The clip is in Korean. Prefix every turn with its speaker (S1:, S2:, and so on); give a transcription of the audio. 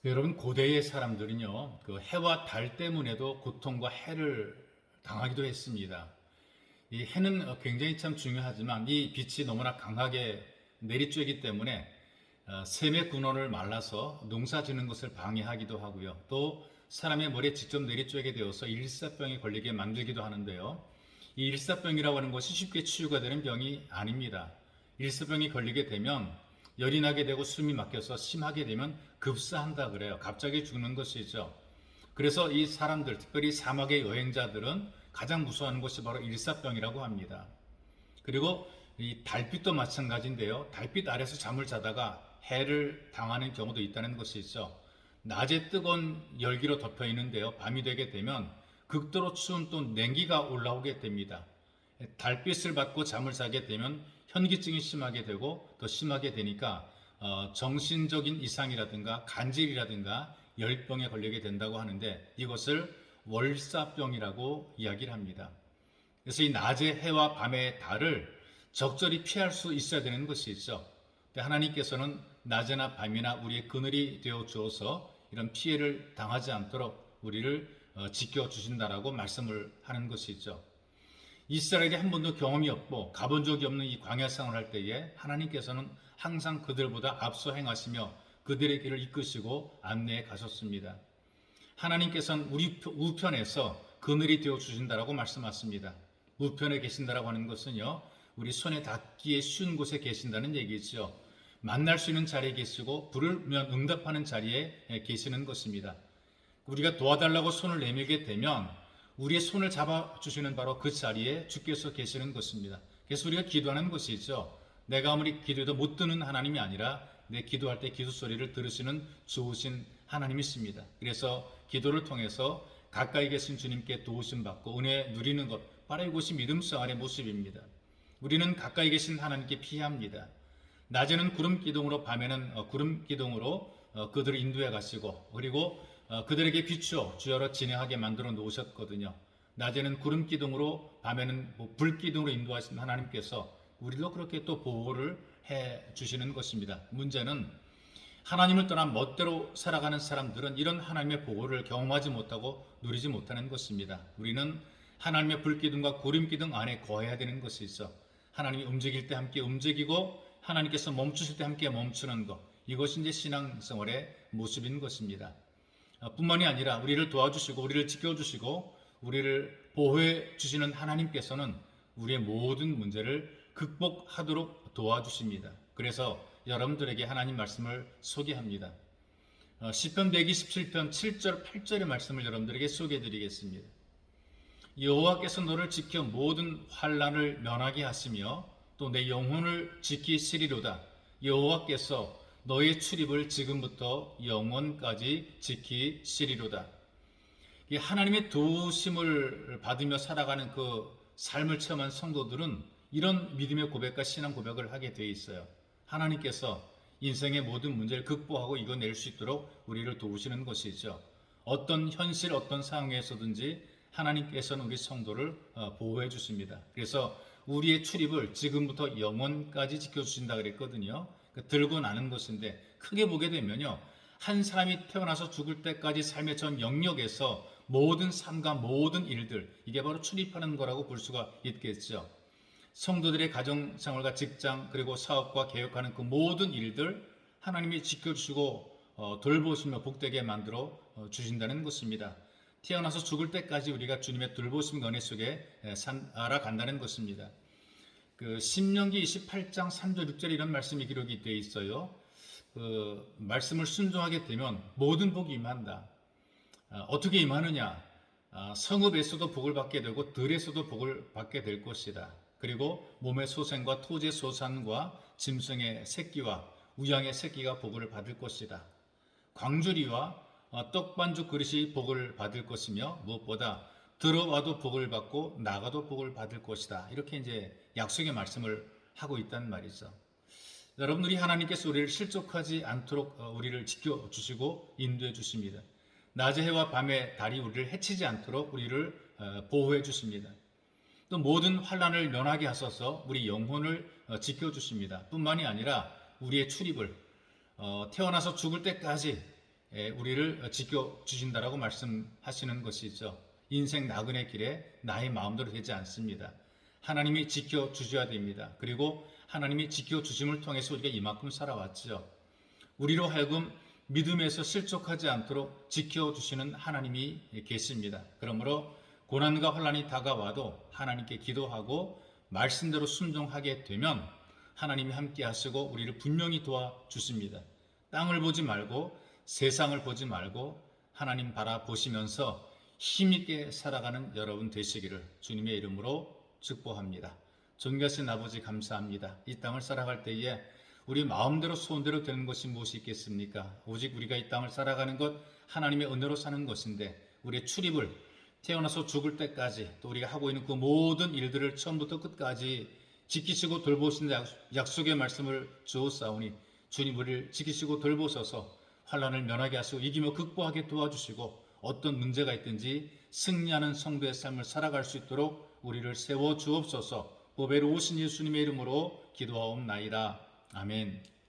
S1: 여러분, 고대의 사람들은요, 그 해와 달 때문에도 고통과 해를 당하기도 했습니다. 이 해는 굉장히 참 중요하지만 이 빛이 너무나 강하게 내리쬐기 때문에 샘의 근원을 말라서 농사 짓는 것을 방해하기도 하고요. 또 사람의 머리에 직접 내리쬐게 되어서 일사병에 걸리게 만들기도 하는데요. 이 일사병이라고 하는 것이 쉽게 치유가 되는 병이 아닙니다. 일사병이 걸리게 되면 열이 나게 되고 숨이 막혀서 심하게 되면 급사한다 그래요. 갑자기 죽는 것이죠. 그래서 이 사람들, 특별히 사막의 여행자들은 가장 무서워하는 것이 바로 일사병이라고 합니다. 그리고 이 달빛도 마찬가지인데요. 달빛 아래서 잠을 자다가 해를 당하는 경우도 있다는 것이 있죠. 낮에 뜨거운 열기로 덮여 있는데요. 밤이 되게 되면 극도로 추운 또 냉기가 올라오게 됩니다. 달빛을 받고 잠을 자게 되면 현기증이 심하게 되고 더 심하게 되니까 정신적인 이상이라든가 간질이라든가 열병에 걸리게 된다고 하는데 이것을 월사병이라고 이야기를 합니다. 그래서 이 낮의 해와 밤의 달을 적절히 피할 수 있어야 되는 것이 있죠. 하나님께서는 낮이나 밤이나 우리의 그늘이 되어 주어서 이런 피해를 당하지 않도록 우리를 지켜주신다라고 말씀을 하는 것이 있죠. 이스라엘이 한 번도 경험이 없고 가본 적이 없는 이 광야 생활을 할 때에 하나님께서는 항상 그들보다 앞서 행하시며 그들의 길을 이끄시고 안내해 가셨습니다. 하나님께서는 우리 우편에서 그늘이 되어 주신다라고 말씀하십니다. 우편에 계신다라고 하는 것은요, 우리 손에 닿기에 쉬운 곳에 계신다는 얘기죠. 만날 수 있는 자리에 계시고 부르면 응답하는 자리에 계시는 것입니다. 우리가 도와달라고 손을 내밀게 되면 우리의 손을 잡아주시는 바로 그 자리에 주께서 계시는 것입니다. 그래서 우리가 기도하는 것이 있죠. 내가 아무리 기도해도 못 듣는 하나님이 아니라 내 기도할 때 기도 소리를 들으시는 좋으신 하나님이십니다. 그래서 기도를 통해서 가까이 계신 주님께 도우심 받고 은혜 누리는 것, 바로 이것이 믿음 생활의 모습입니다. 우리는 가까이 계신 하나님께 피합니다. 낮에는 구름 기둥으로, 밤에는 구름 기둥으로 그들을 인도해 가시고, 그리고 그들에게 비추어 주야로 진행하게 만들어 놓으셨거든요. 낮에는 구름 기둥으로, 밤에는 불 기둥으로 인도하신 하나님께서 우리도 그렇게 또 보호를 해 주시는 것입니다. 문제는 하나님을 떠나 멋대로 살아가는 사람들은 이런 하나님의 보호를 경험하지 못하고 누리지 못하는 것입니다. 우리는 하나님의 불기둥과 구름기둥 안에 거해야 되는 것이 있어. 하나님이 움직일 때 함께 움직이고 하나님께서 멈추실 때 함께 멈추는 것, 이것이 이제 신앙생활의 모습인 것입니다. 뿐만이 아니라 우리를 도와주시고 우리를 지켜주시고 우리를 보호해 주시는 하나님께서는 우리의 모든 문제를 극복하도록 도와주십니다. 그래서 여러분들에게 하나님 말씀을 소개합니다. 시편 127편 7절 8절의 말씀을 여러분들에게 소개해 드리겠습니다. 여호와께서 너를 지켜 모든 환난을 면하게 하시며 또 내 영혼을 지키시리로다. 여호와께서 너의 출입을 지금부터 영원까지 지키시리로다. 하나님의 도우심을 받으며 살아가는 그 삶을 체험한 성도들은 이런 믿음의 고백과 신앙 고백을 하게 되어 있어요. 하나님께서 인생의 모든 문제를 극복하고 이겨낼 수 있도록 우리를 도우시는 것이죠. 어떤 현실, 어떤 상황에서든지 하나님께서는 우리 성도를 보호해 주십니다. 그래서 우리의 출입을 지금부터 영원까지 지켜주신다 그랬거든요. 들고 나는 것인데 크게 보게 되면요, 한 사람이 태어나서 죽을 때까지 삶의 전 영역에서 모든 삶과 모든 일들, 이게 바로 출입하는 거라고 볼 수가 있겠죠. 성도들의 가정생활과 직장 그리고 사업과 개혁하는 그 모든 일들 하나님이 지켜주시고 돌보시며 복되게 만들어 주신다는 것입니다. 태어나서 죽을 때까지 우리가 주님의 돌보심 은혜 속에 살아간다는 것입니다. 그 신명기 28장 3절 6절에 이런 말씀이 기록이 되어 있어요. 그 말씀을 순종하게 되면 모든 복이 임한다. 어떻게 임하느냐? 성읍에서도 복을 받게 되고 들에서도 복을 받게 될 것이다. 그리고 몸의 소생과 토지의 소산과 짐승의 새끼와 우양의 새끼가 복을 받을 것이다. 광주리와 떡반죽 그릇이 복을 받을 것이며 무엇보다 들어와도 복을 받고 나가도 복을 받을 것이다. 이렇게 이제 약속의 말씀을 하고 있단 말이죠. 여러분, 우리 하나님께서 우리를 실족하지 않도록 우리를 지켜주시고 인도해 주십니다. 낮의 해와 밤의 달이 우리를 해치지 않도록 우리를 보호해 주십니다. 또 모든 환난을 면하게 하셔서 우리 영혼을 지켜주십니다. 뿐만이 아니라 우리의 출입을 태어나서 죽을 때까지 우리를 지켜주신다라고 말씀하시는 것이죠. 인생 나그네 길에 나의 마음대로 되지 않습니다. 하나님이 지켜주셔야 됩니다. 그리고 하나님이 지켜주심을 통해서 우리가 이만큼 살아왔죠. 우리로 하여금 믿음에서 실족하지 않도록 지켜주시는 하나님이 계십니다. 그러므로 고난과 환난이 다가와도 하나님께 기도하고 말씀대로 순종하게 되면 하나님이 함께 하시고 우리를 분명히 도와주십니다. 땅을 보지 말고 세상을 보지 말고 하나님 바라보시면서 힘있게 살아가는 여러분 되시기를 주님의 이름으로 축복합니다. 존귀하신 아버지 감사합니다. 이 땅을 살아갈 때에 우리 마음대로 소원대로 되는 것이 무엇이 있겠습니까? 오직 우리가 이 땅을 살아가는 것 하나님의 은혜로 사는 것인데 우리의 출입을 태어나서 죽을 때까지 또 우리가 하고 있는 그 모든 일들을 처음부터 끝까지 지키시고 돌보신다 약속의 말씀을 주었사오니 주님 우리를 지키시고 돌보셔서 환난을 면하게 하시고 이기며 극복하게 도와주시고 어떤 문제가 있든지 승리하는 성도의 삶을 살아갈 수 있도록 우리를 세워 주옵소서. 보배로 오신 예수님의 이름으로 기도하옵나이다. 아멘.